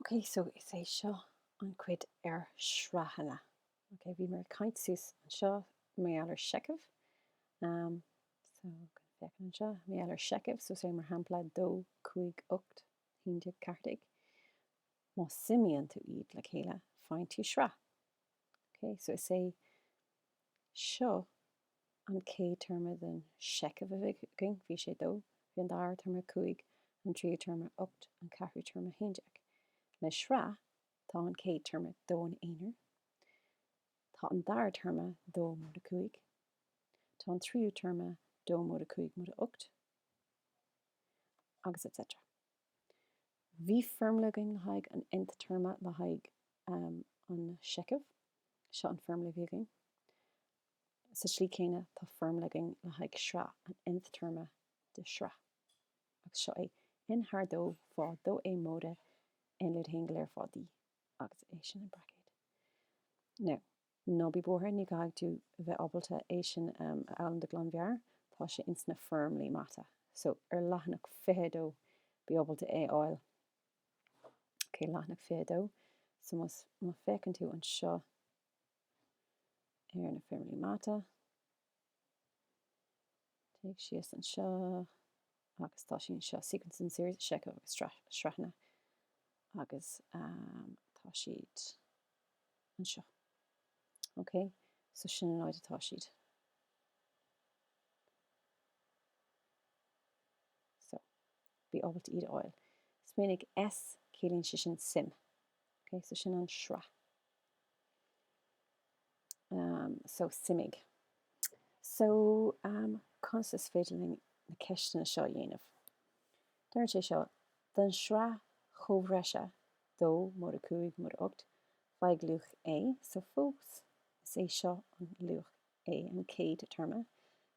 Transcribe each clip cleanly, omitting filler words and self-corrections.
Okay, so is é seo an cuid Sraitheanna. Okay, bhí mar caiint suas an seo mé ealar seicimh. So fecin an seo mé ealar seicimh, so sé mar hampla 2, 5, 8, 11, 14. Má simíonn tú iad le chéile fáin tú sra. Okay, so is é seo an cé terma den seicimh a bhíh bhí sé 2, bhí an dair terma 5, an 3 terma 8, an 4 terma 11. Le sra tá an cé terma 2 an éonar, tá an dair terma 2 mod 5, tá an 3 terma 2 mod 5 mod 8, agus etc. Bhí firmlagin le haig an nth terma le haig an seicimh, seo an firmlagin. Sa slí chéine tá firmlagin le haig sra an nth terma de sra. Agus seo é inthardó fá dó é móda in lud hingelir fádí agus é sin an bracéid. Now, nó bí bóthir ní gaag tú bheith ábalta é sin ann de glanmhear, tá sé insna firmly mata. So leathnach fédó bí ábalta é áil. Okay, leathnach fédó. So má fécinn tú an seo na firmly mata. Take sios an seo agus tá sin seo sequence an series seicimh agus Sraitheanna agus tá siad an seo. Okay, so sin an áid atá siad. So, bí ábalta iad áil. Sménig S célíonn si sin sim. Okay, so sin an sra. So simig. So constas féidirling na ceistena seo dhéanamh. Dúirt sé seo, den sra chomhreise 2 mod 5 mod 8 feig luach é, so fós is é seo an luach é an céad terma.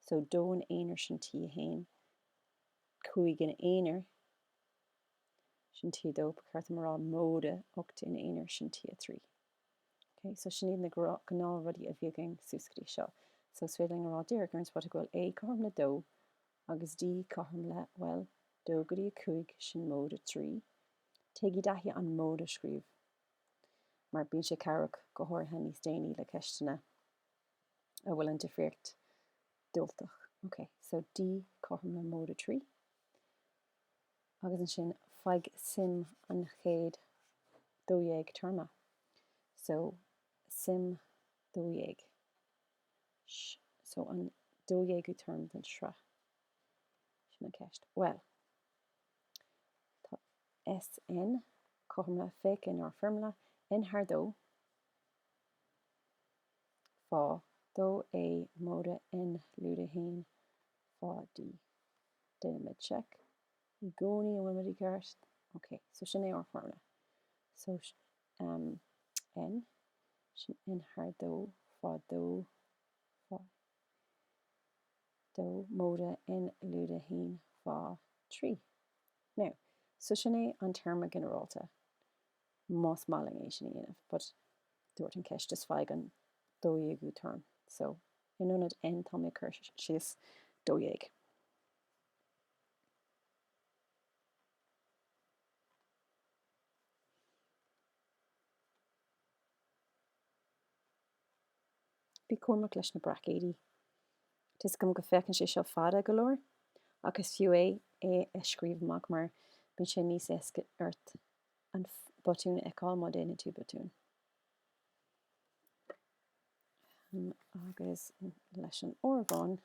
So 2 an éonar sin tí hain, 5 an éonar sin tí 2, becarta mar móda 8 in éonar sin tí 3. Okay, so sin iad na gná rudí a bhíogain súscadí seo. So sféiling ará dír gurns wat gohfuil é carm le 2 agus D carm le, well, 2 go dtí 5 sin móda 3. Teigi daithí an móda scríb. Mar bíonn sé carach go háirithe níos déanaí le ceistena a bhfuil an difríocht dúilteach. Okay, so D carm le móda 3. Agus an sin feig sim an chéad 2 terma. So sim 2. So an 2 term den sra. Sin an ceist. Well, tá SN carmla fécinn ar firmla in hardó fá 2 é móda in luda hain fá D. Dynamid check. I gcónaí an bhfuil gart. Okay, so sin é ar firmla. So N sin in hardó fá 2 móda in luda hain fá 3. Now, so sin é an terma generalta. Más máling é sin dhéanamh, but dúirt an ceist is feig an 2 term. So in anad N tá mé cur sios 2. Bí cormac leis na bracéidí. Tis gom go fecinn sé seo fada go leor, agus fiú é scríomh amach mar bíonn sé níos éasca ort an botún eáil má déanann tú botún. Agus leis an orgáin